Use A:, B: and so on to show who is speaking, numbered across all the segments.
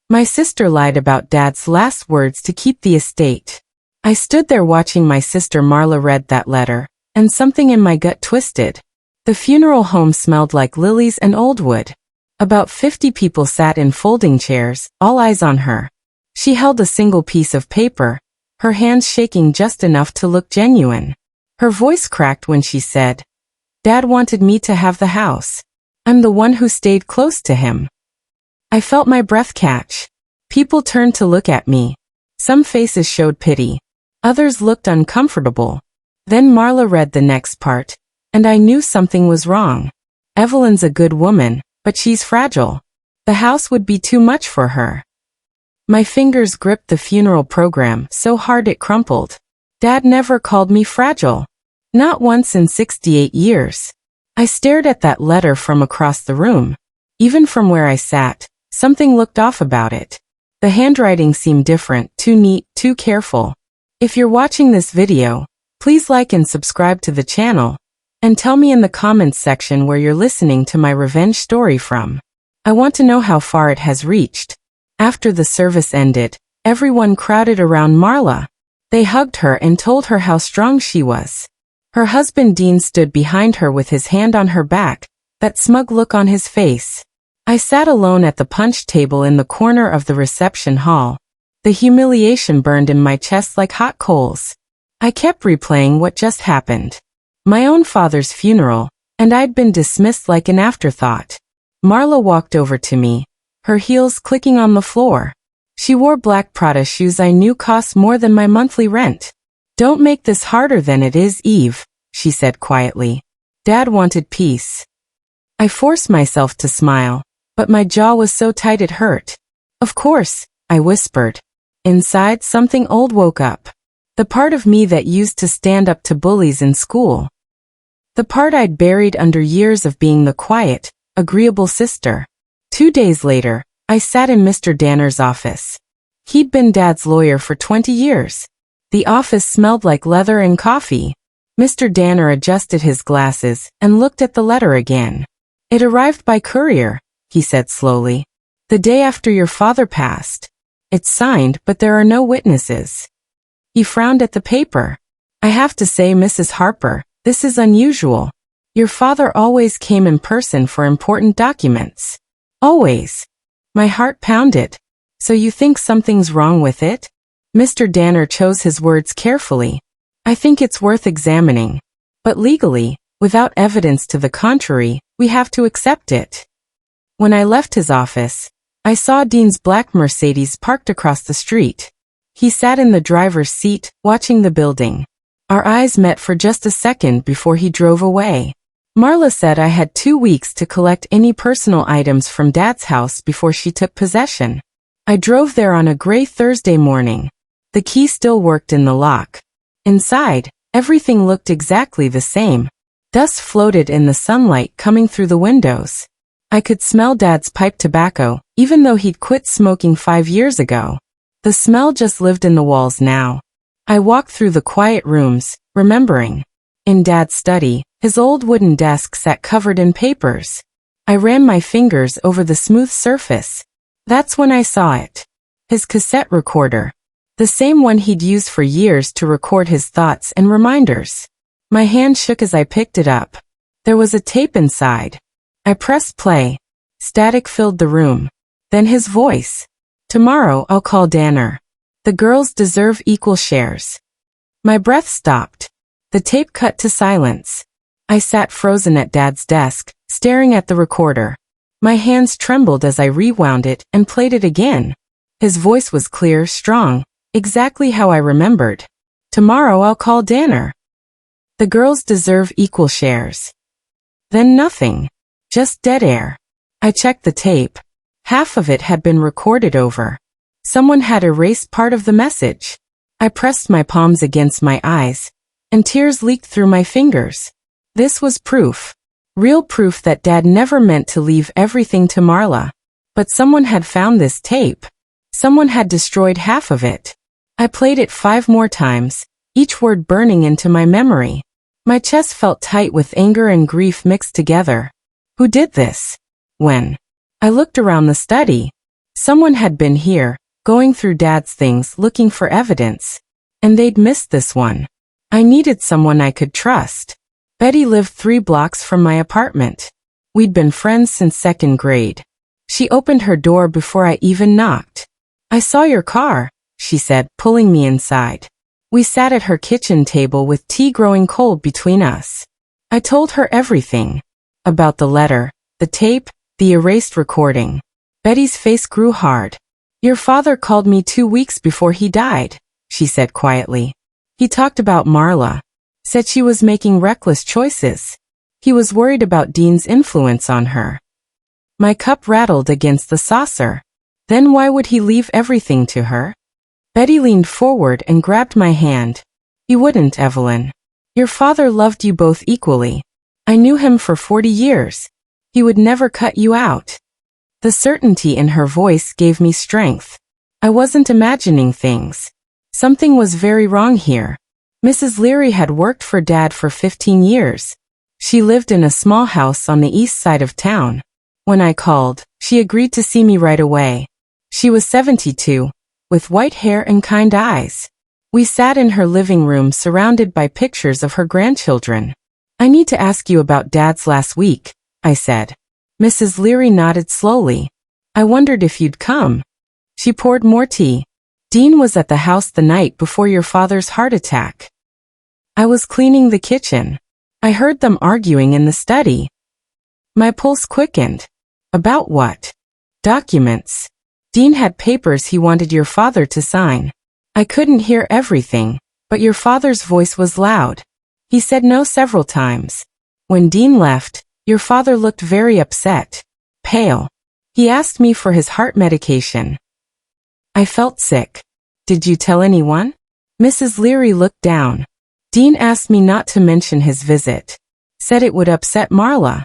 A: My sister lied about Dad's last words to keep the estate. I stood there watching my sister Marla read that letter, and something in my gut twisted. The funeral home smelled like lilies and old wood. About 50 people sat in folding chairs, all eyes on her. She held a single piece of paper, her hands shaking just enough to look genuine. Her voice cracked when she said, "Dad wanted me to have the house. I'm the one who stayed close to him." I felt my breath catch. People turned to look at me. Some faces showed pity. Others looked uncomfortable. Then Marla read the next part, and I knew something was wrong. Evelyn's a good woman, but she's fragile. The house would be too much for her. My fingers gripped the funeral program so hard it crumpled. Dad never called me fragile. Not once in 68 years. I stared at that letter from across the room. Even from where I sat, something looked off about it. The handwriting seemed different, too neat, too careful. If you're watching this video, please like and subscribe to the channel, and tell me in the comments section where you're listening to my revenge story from. I want to know how far it has reached. After the service ended, everyone crowded around Marla. They hugged her and told her how strong she was. Her husband Dean stood behind her with his hand on her back, that smug look on his face. I sat alone at the punch table in the corner of the reception hall. The humiliation burned in my chest like hot coals. I kept replaying what just happened. My own father's funeral, and I'd been dismissed like an afterthought. Marla walked over to me, her heels clicking on the floor. She wore black Prada shoes I knew cost more than my monthly rent. "Don't make this harder than it is, Eve," she said quietly. "Dad wanted peace." I forced myself to smile, but my jaw was so tight it hurt. "Of course," I whispered. Inside, something old woke up. The part of me that used to stand up to bullies in school. The part I'd buried under years of being the quiet, agreeable sister. 2 days later, I sat in Mr. Danner's office. He'd been Dad's lawyer for 20 years. The office smelled like leather and coffee. Mr. Danner adjusted his glasses and looked at the letter again. "It arrived by courier," he said slowly. "The day after your father passed. It's signed, but there are no witnesses." He frowned at the paper. "I have to say, Mrs. Harper, this is unusual. Your father always came in person for important documents. Always." My heart pounded. "So you think something's wrong with it?" Mr. Danner chose his words carefully. "I think it's worth examining. But legally, without evidence to the contrary, we have to accept it." When I left his office, I saw Dean's black Mercedes parked across the street. He sat in the driver's seat, watching the building. Our eyes met for just a second before he drove away. Marla said I had 2 weeks to collect any personal items from Dad's house before she took possession. I drove there on a gray Thursday morning. The key still worked in the lock. Inside, everything looked exactly the same. Dust floated in the sunlight coming through the windows. I could smell Dad's pipe tobacco, even though he'd quit smoking 5 years ago. The smell just lived in the walls now. I walked through the quiet rooms, remembering. In Dad's study, his old wooden desk sat covered in papers. I ran my fingers over the smooth surface. That's when I saw it. His cassette recorder. The same one he'd used for years to record his thoughts and reminders. My hand shook as I picked it up. There was a tape inside. I pressed play. Static filled the room. Then his voice. "Tomorrow I'll call Danner. The girls deserve equal shares." My breath stopped. The tape cut to silence. I sat frozen at Dad's desk, staring at the recorder. My hands trembled as I rewound it and played it again. His voice was clear, strong, exactly how I remembered. "Tomorrow I'll call Danner. The girls deserve equal shares." Then nothing. Just dead air. I checked the tape. Half of it had been recorded over. Someone had erased part of the message. I pressed my palms against my eyes, and tears leaked through my fingers. This was proof. Real proof that Dad never meant to leave everything to Marla. But someone had found this tape. Someone had destroyed half of it. I played it 5 more times, each word burning into my memory. My chest felt tight with anger and grief mixed together. Who did this? When? I looked around the study. Someone had been here, going through Dad's things looking for evidence. And they'd missed this one. I needed someone I could trust. Betty lived 3 blocks from my apartment. We'd been friends since 2nd grade. She opened her door before I even knocked. "I saw your car," she said, pulling me inside. We sat at her kitchen table with tea growing cold between us. I told her everything. About the letter, the tape, the erased recording. Betty's face grew hard. "Your father called me 2 weeks before he died," she said quietly. "He talked about Marla. Said she was making reckless choices. He was worried about Dean's influence on her." My cup rattled against the saucer. Then why would he leave everything to her? Betty leaned forward and grabbed my hand. "He wouldn't, Evelyn. Your father loved you both equally. I knew him for 40 years. He would never cut you out." The certainty in her voice gave me strength. I wasn't imagining things. Something was very wrong here. Mrs. Leary had worked for Dad for 15 years. She lived in a small house on the east side of town. When I called, she agreed to see me right away. She was 72, with white hair and kind eyes. We sat in her living room surrounded by pictures of her grandchildren. "I need to ask you about Dad's last week," I said. Mrs. Leary nodded slowly. "I wondered if you'd come." She poured more tea. "Dean was at the house the night before your father's heart attack." I was cleaning the kitchen. I heard them arguing in the study. My pulse quickened. About what? Documents. Dean had papers he wanted your father to sign. I couldn't hear everything, but your father's voice was loud. He said no several times. When Dean left, your father looked very upset, pale. He asked me for his heart medication. I felt sick. "Did you tell anyone?" Mrs. Leary looked down. "Dean asked me not to mention his visit. Said it would upset Marla."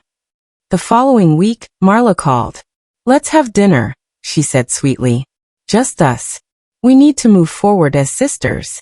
A: The following week, Marla called. "Let's have dinner," she said sweetly. "Just us. We need to move forward as sisters."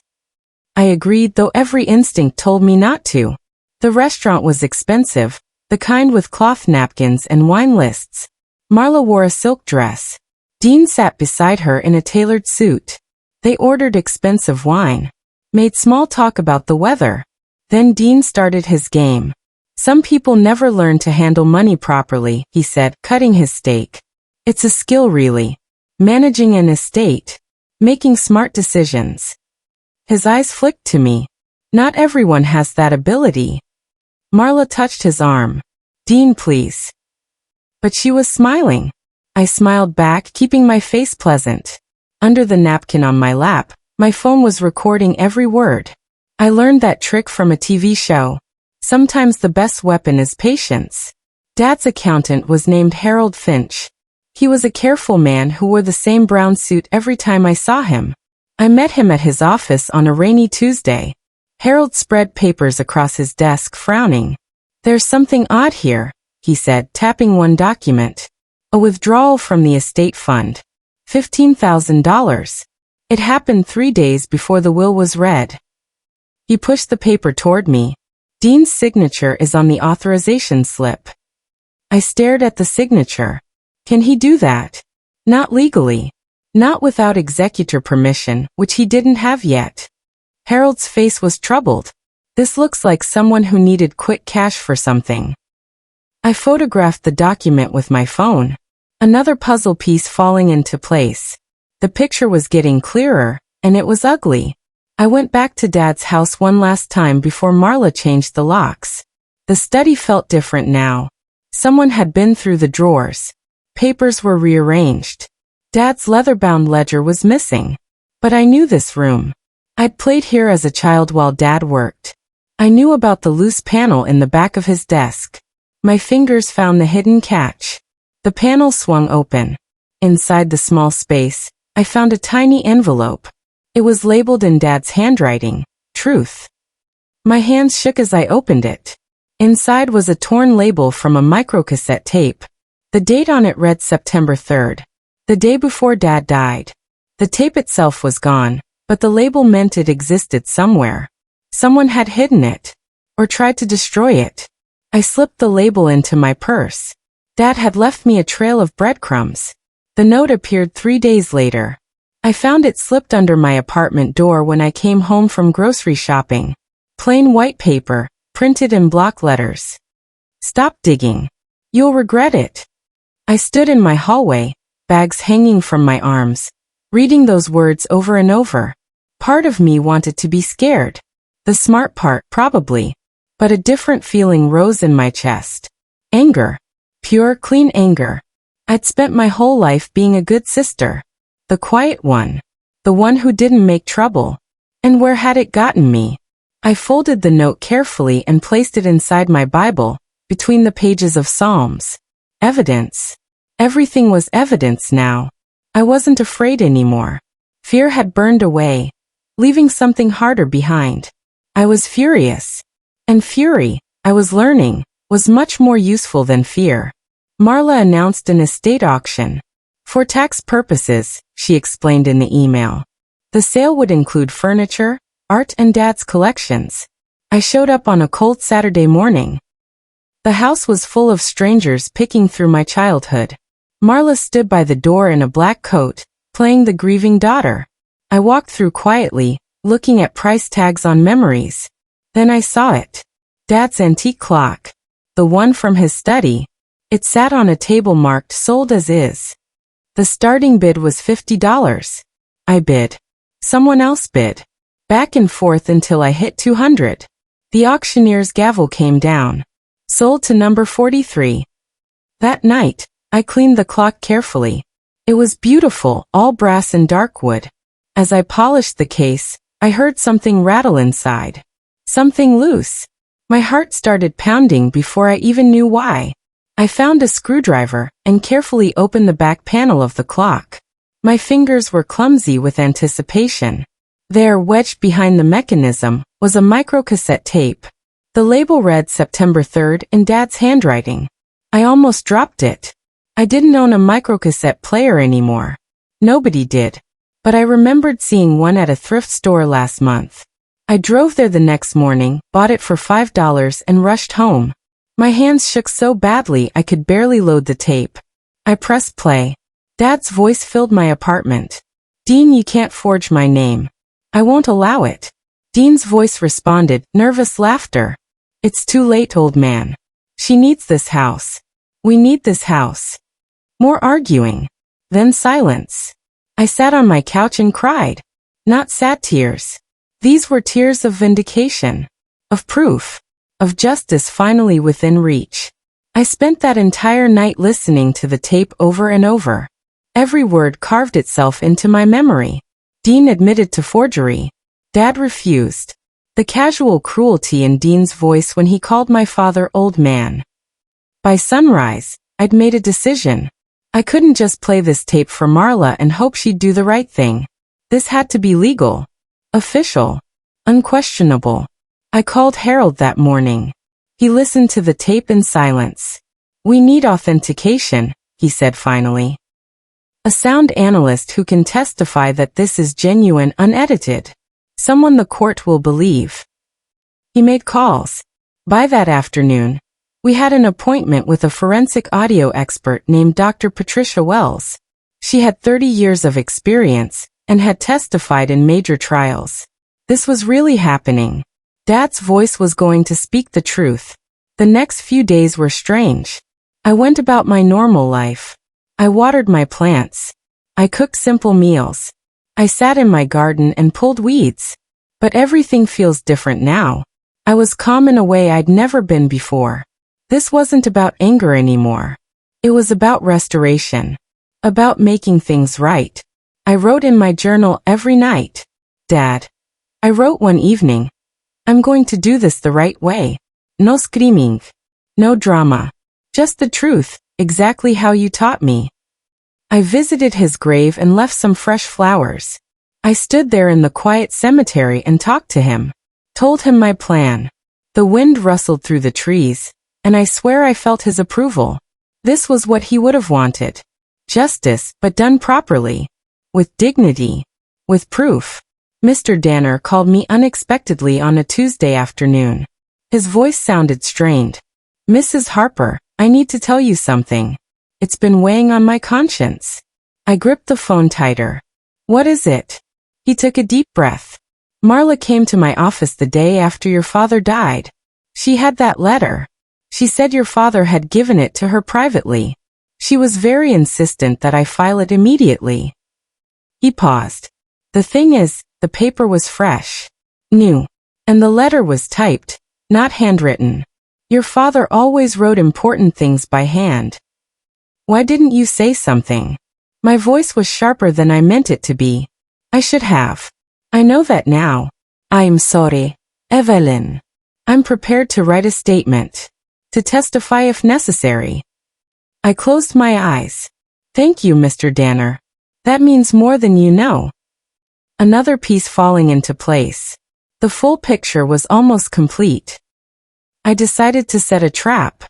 A: I agreed, though every instinct told me not to. The restaurant was expensive, the kind with cloth napkins and wine lists. Marla wore a silk dress. Dean sat beside her in a tailored suit. They ordered expensive wine. Made small talk about the weather. Then Dean started his game. "Some people never learn to handle money properly," he said, cutting his steak. "It's a skill really. Managing an estate. Making smart decisions." His eyes flicked to me. "Not everyone has that ability." Marla touched his arm. "Dean, please." But she was smiling. I smiled back, keeping my face pleasant. Under the napkin on my lap, my phone was recording every word. I learned that trick from a TV show. Sometimes the best weapon is patience. Dad's accountant was named Harold Finch. He was a careful man who wore the same brown suit every time I saw him. I met him at his office on a rainy Tuesday. Harold spread papers across his desk, frowning. "There's something odd here," he said, tapping one document. "A withdrawal from the estate fund. $15,000. It happened 3 days before the will was read." He pushed the paper toward me. "Dean's signature is on the authorization slip." I stared at the signature. Can he do that? Not legally. Not without executor permission, which he didn't have yet. Harold's face was troubled. "This looks like someone who needed quick cash for something." I photographed the document with my phone. Another puzzle piece falling into place. The picture was getting clearer, and it was ugly. I went back to Dad's house one last time before Marla changed the locks. The study felt different now. Someone had been through the drawers. Papers were rearranged. Dad's leather-bound ledger was missing. But I knew this room. I'd played here as a child while Dad worked. I knew about the loose panel in the back of his desk. My fingers found the hidden catch. The panel swung open. Inside the small space, I found a tiny envelope. It was labeled in Dad's handwriting, "Truth." My hands shook as I opened it. Inside was a torn label from a microcassette tape. The date on it read September 3rd, the day before Dad died. The tape itself was gone, but the label meant it existed somewhere. Someone had hidden it, or tried to destroy it. I slipped the label into my purse. Dad had left me a trail of breadcrumbs. The note appeared 3 days later. I found it slipped under my apartment door when I came home from grocery shopping. Plain white paper, printed in block letters. Stop digging. You'll regret it. I stood in my hallway, bags hanging from my arms, reading those words over and over. Part of me wanted to be scared. The smart part, probably. But a different feeling rose in my chest. Anger. Pure, clean anger. I'd spent my whole life being a good sister. The quiet one. The one who didn't make trouble. And where had it gotten me? I folded the note carefully and placed it inside my Bible, between the pages of Psalms. Evidence. Everything was evidence now. I wasn't afraid anymore. Fear had burned away, leaving something harder behind. I was furious. And fury, I was learning, was much more useful than fear. Marla announced an estate auction. For tax purposes, she explained in the email. The sale would include furniture, art and Dad's collections. I showed up on a cold Saturday morning. The house was full of strangers picking through my childhood. Marla stood by the door in a black coat, playing the grieving daughter. I walked through quietly, looking at price tags on memories. Then I saw it. Dad's antique clock. The one from his study. It sat on a table marked sold as is. The starting bid was $50. I bid. Someone else bid. Back and forth until I hit 200. The auctioneer's gavel came down. Sold to number 43. That night, I cleaned the clock carefully. It was beautiful, all brass and dark wood. As I polished the case, I heard something rattle inside. Something loose. My heart started pounding before I even knew why. I found a screwdriver and carefully opened the back panel of the clock. My fingers were clumsy with anticipation. There, wedged behind the mechanism, was a microcassette tape. The label read September 3rd in Dad's handwriting. I almost dropped it. I didn't own a microcassette player anymore. Nobody did. But I remembered seeing one at a thrift store last month. I drove there the next morning, bought it for $5 and rushed home. My hands shook so badly I could barely load the tape. I pressed play. Dad's voice filled my apartment. Dean, you can't forge my name. I won't allow it. Dean's voice responded, nervous laughter. It's too late, old man. She needs this house. We need this house. More arguing. Then silence. I sat on my couch and cried. Not sad tears. These were tears of vindication. Of proof. Of justice finally within reach. I spent that entire night listening to the tape over and over. Every word carved itself into my memory. Dean admitted to forgery. Dad refused. The casual cruelty in Dean's voice when he called my father old man. By sunrise, I'd made a decision. I couldn't just play this tape for Marla and hope she'd do the right thing. This had to be legal. Official. Unquestionable. I called Harold that morning. He listened to the tape in silence. We need authentication, he said finally. A sound analyst who can testify that this is genuine, unedited. Someone the court will believe. He made calls. By that afternoon, we had an appointment with a forensic audio expert named Dr. Patricia Wells. She had 30 years of experience and had testified in major trials. This was really happening. Dad's voice was going to speak the truth. The next few days were strange. I went about my normal life. I watered my plants. I cooked simple meals. I sat in my garden and pulled weeds. But everything feels different now. I was calm in a way I'd never been before. This wasn't about anger anymore. It was about restoration. About making things right. I wrote in my journal every night. Dad. I wrote one evening. I'm going to do this the right way. No screaming. No drama. Just the truth, exactly how you taught me. I visited his grave and left some fresh flowers. I stood there in the quiet cemetery and talked to him. Told him my plan. The wind rustled through the trees, and I swear I felt his approval. This was what he would have wanted. Justice, but done properly. With dignity. With proof. Mr. Danner called me unexpectedly on a Tuesday afternoon. His voice sounded strained. Mrs. Harper, I need to tell you something. It's been weighing on my conscience. I gripped the phone tighter. What is it? He took a deep breath. Marla came to my office the day after your father died. She had that letter. She said your father had given it to her privately. She was very insistent that I file it immediately. He paused. The thing is, the paper was fresh. New. And the letter was typed, not handwritten. Your father always wrote important things by hand. Why didn't you say something? My voice was sharper than I meant it to be. I should have. I know that now. I am sorry, Evelyn. I'm prepared to write a statement. To testify if necessary. I closed my eyes. Thank you, Mr. Danner. That means more than you know. Another piece falling into place. The full picture was almost complete. I decided to set a trap.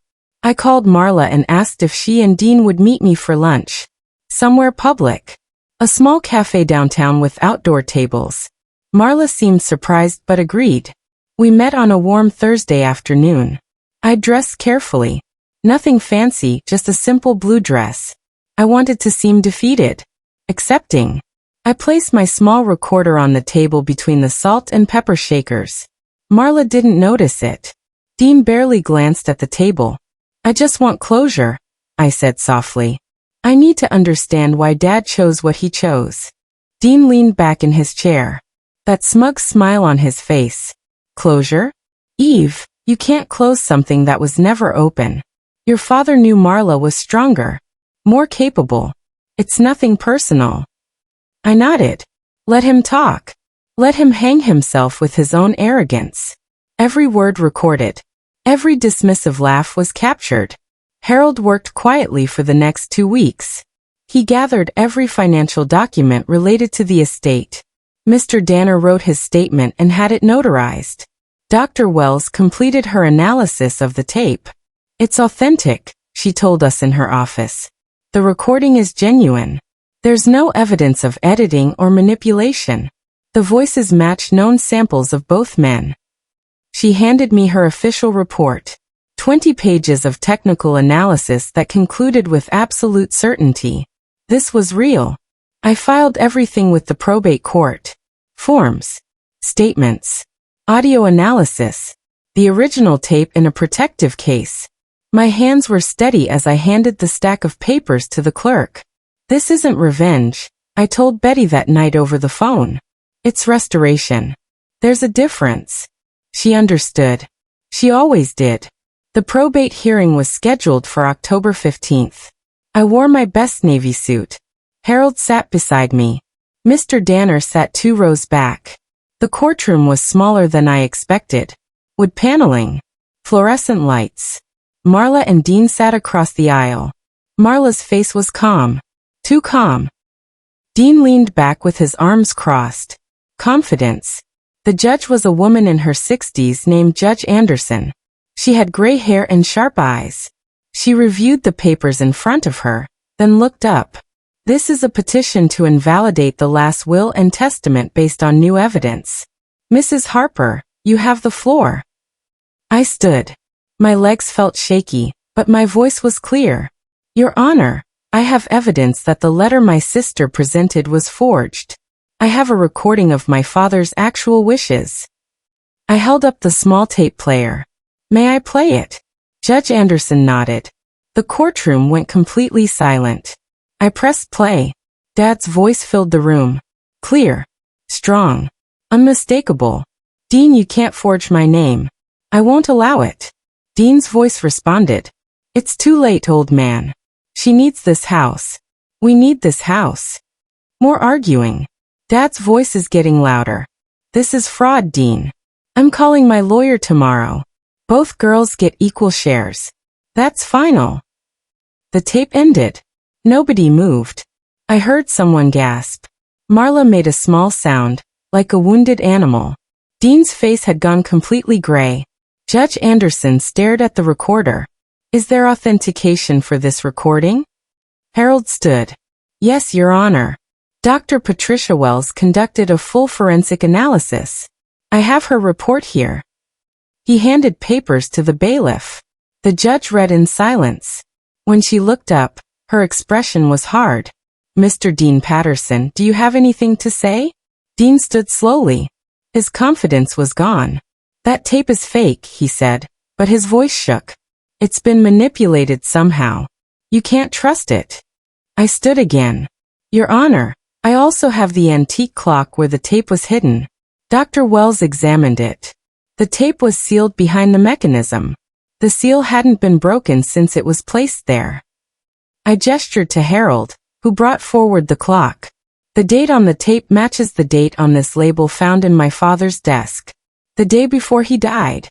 A: I called Marla and asked if she and Dean would meet me for lunch. Somewhere public. A small cafe downtown with outdoor tables. Marla seemed surprised but agreed. We met on a warm Thursday afternoon. I dressed carefully. Nothing fancy, just a simple blue dress. I wanted to seem defeated. Accepting. I placed my small recorder on the table between the salt and pepper shakers. Marla didn't notice it. Dean barely glanced at the table. I just want closure, I said softly. I need to understand why Dad chose what he chose. Dean leaned back in his chair. That smug smile on his face. Closure? Eve, you can't close something that was never open. Your father knew Marla was stronger. More capable. It's nothing personal. I nodded. Let him talk. Let him hang himself with his own arrogance. Every word recorded. Every dismissive laugh was captured. Harold worked quietly for the next 2 weeks. He gathered every financial document related to the estate. Mr. Danner wrote his statement and had it notarized. Dr. Wells completed her analysis of the tape. It's authentic, she told us in her office. The recording is genuine. There's no evidence of editing or manipulation. The voices match known samples of both men. She handed me her official report. 20 pages of technical analysis that concluded with absolute certainty. This was real. I filed everything with the probate court. Forms. Statements. Audio analysis. The original tape in a protective case. My hands were steady as I handed the stack of papers to the clerk. This isn't revenge, I told Betty that night over the phone. It's restoration. There's a difference. She understood. She always did. The probate hearing was scheduled for October 15th. I wore my best navy suit. Harold sat beside me. Mr. Danner sat 2 rows back. The courtroom was smaller than I expected. Wood paneling. Fluorescent lights. Marla and Dean sat across the aisle. Marla's face was calm. Too calm. Dean leaned back with his arms crossed. Confidence. The judge was a woman in her 60s named Judge Anderson. She had gray hair and sharp eyes. She reviewed the papers in front of her, then looked up. This is a petition to invalidate the last will and testament based on new evidence. Mrs. Harper, you have the floor. I stood. My legs felt shaky, but my voice was clear. Your Honor, I have evidence that the letter my sister presented was forged. I have a recording of my father's actual wishes. I held up the small tape player. May I play it? Judge Anderson nodded. The courtroom went completely silent. I pressed play. Dad's voice filled the room. Clear. Strong. Unmistakable. Dean, you can't forge my name. I won't allow it. Dean's voice responded. It's too late, old man. She needs this house. We need this house. More arguing. Dad's voice is getting louder. This is fraud, Dean. I'm calling my lawyer tomorrow. Both girls get equal shares. That's final. The tape ended. Nobody moved. I heard someone gasp. Marla made a small sound, like a wounded animal. Dean's face had gone completely gray. Judge Anderson stared at the recorder. Is there authentication for this recording? Harold stood. Yes, Your Honor. Dr. Patricia Wells conducted a full forensic analysis. I have her report here. He handed papers to the bailiff. The judge read in silence. When she looked up, her expression was hard. "Mr. Dean Patterson, do you have anything to say?" Dean stood slowly. His confidence was gone. "That tape is fake," he said, but his voice shook. "It's been manipulated somehow. You can't trust it." I stood again. "Your Honor, I also have the antique clock where the tape was hidden." Dr. Wells examined it. The tape was sealed behind the mechanism. The seal hadn't been broken since it was placed there. I gestured to Harold, who brought forward the clock. "The date on the tape matches the date on this label found in my father's desk. The day before he died."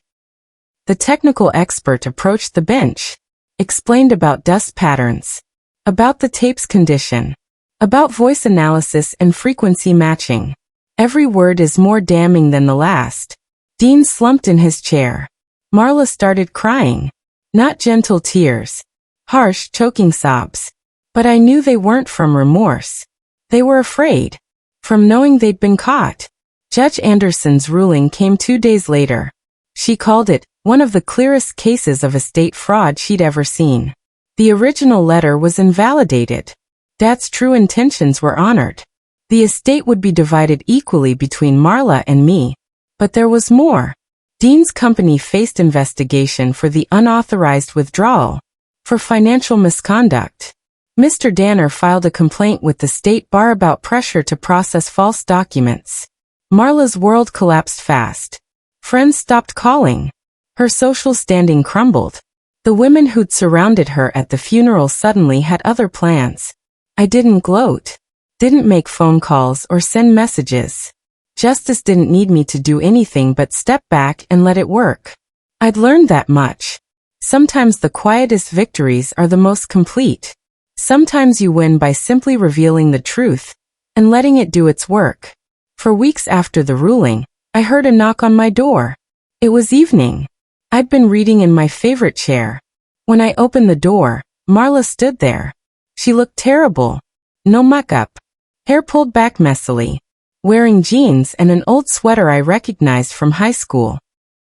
A: The technical expert approached the bench, explained about dust patterns, about the tape's condition, about voice analysis and frequency matching. "Every word is more damning than the last." Dean slumped in his chair. Marla started crying. Not gentle tears. Harsh, choking sobs. But I knew they weren't from remorse. They were afraid. From knowing they'd been caught. Judge Anderson's ruling came 2 days later. She called it one of the clearest cases of estate fraud she'd ever seen. The original letter was invalidated. Dad's true intentions were honored. The estate would be divided equally between Marla and me. But there was more. Dean's company faced investigation for the unauthorized withdrawal, for financial misconduct. Mr. Danner filed a complaint with the state bar about pressure to process false documents. Marla's world collapsed fast. Friends stopped calling. Her social standing crumbled. The women who'd surrounded her at the funeral suddenly had other plans. I didn't gloat. Didn't make phone calls or send messages. Justice didn't need me to do anything but step back and let it work. I'd learned that much. Sometimes the quietest victories are the most complete. Sometimes you win by simply revealing the truth and letting it do its work. For weeks after the ruling, I heard a knock on my door. It was evening. I'd been reading in my favorite chair. When I opened the door, Marla stood there. She looked terrible. No makeup. Hair pulled back messily. Wearing jeans and an old sweater I recognized from high school.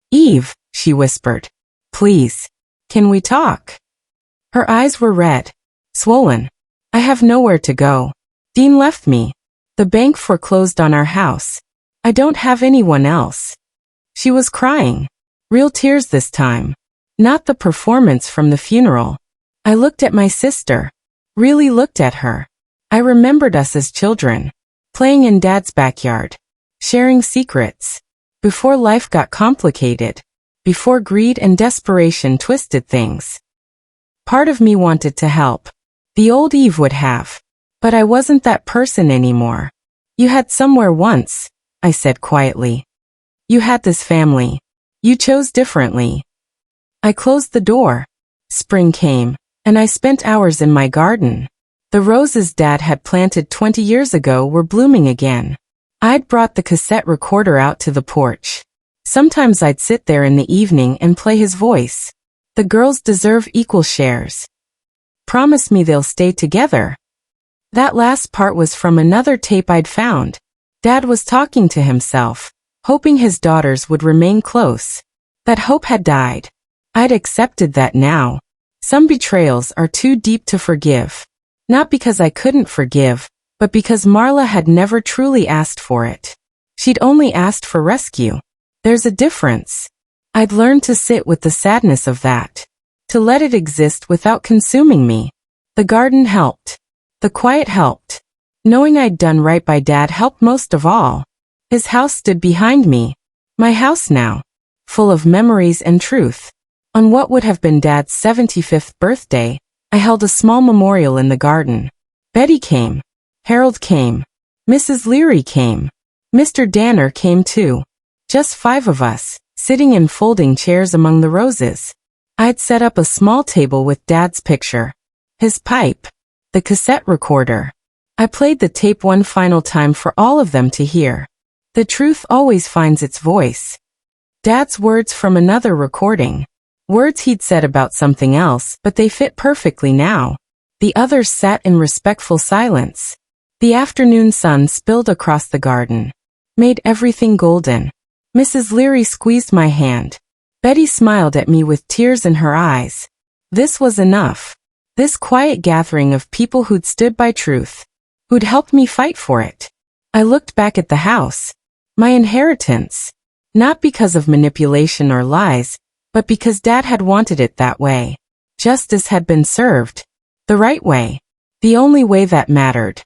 A: "Eve," she whispered. "Please. Can we talk?" Her eyes were red. Swollen. "I have nowhere to go. Dean left me. The bank foreclosed on our house. I don't have anyone else." She was crying. Real tears this time. Not the performance from the funeral. I looked at my sister. Really looked at her. I remembered us as children. Playing in Dad's backyard. Sharing secrets. Before life got complicated. Before greed and desperation twisted things. Part of me wanted to help. The old Eve would have. But I wasn't that person anymore. "You had somewhere once," I said quietly. "You had this family. You chose differently." I closed the door. Spring came, and I spent hours in my garden. The roses Dad had planted 20 years ago were blooming again. I'd brought the cassette recorder out to the porch. Sometimes I'd sit there in the evening and play his voice. "The girls deserve equal shares. Promise me they'll stay together." That last part was from another tape I'd found. Dad was talking to himself, hoping his daughters would remain close. That hope had died. I'd accepted that now. Some betrayals are too deep to forgive. Not because I couldn't forgive, but because Marla had never truly asked for it. She'd only asked for rescue. There's a difference. I'd learned to sit with the sadness of that. To let it exist without consuming me. The garden helped. The quiet helped. Knowing I'd done right by Dad helped most of all. His house stood behind me. My house now. Full of memories and truth. On what would have been Dad's 75th birthday, I held a small memorial in the garden. Betty came. Harold came. Mrs. Leary came. Mr. Danner came too. Just 5 of us, sitting in folding chairs among the roses. I'd set up a small table with Dad's picture. His pipe. The cassette recorder. I played the tape one final time for all of them to hear. The truth always finds its voice. Dad's words from another recording. Words he'd said about something else, but they fit perfectly now. The others sat in respectful silence. The afternoon sun spilled across the garden. Made everything golden. Mrs. Leary squeezed my hand. Betty smiled at me with tears in her eyes. This was enough. This quiet gathering of people who'd stood by truth, who'd helped me fight for it. I looked back at the house. My inheritance. Not because of manipulation or lies, but because Dad had wanted it that way. Justice had been served. The right way. The only way that mattered.